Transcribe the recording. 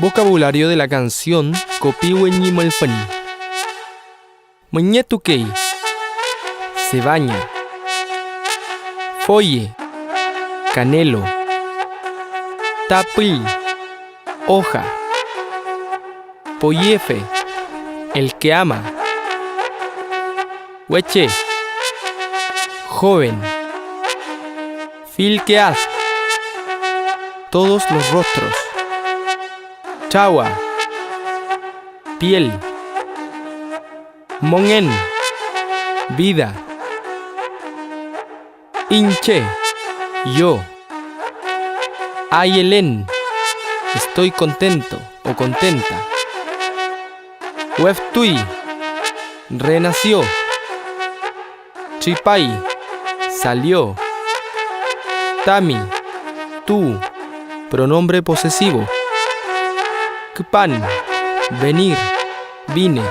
Vocabulario de la canción Copihueñimalpani. Muñetukei. Se baña. Folle. Canelo. Tapil. Hoja. Pollefe. El que ama. Hueche. Joven. Filqueaz. Todos los rostros. Chawa. Piel. Mongen. Vida. Hinche. Yo. Ayelen. Estoy contento o contenta. Hueftui. Renació. Chipay. Salió. Tami. Tú. Pronombre posesivo. Kpan. Venir. Vine.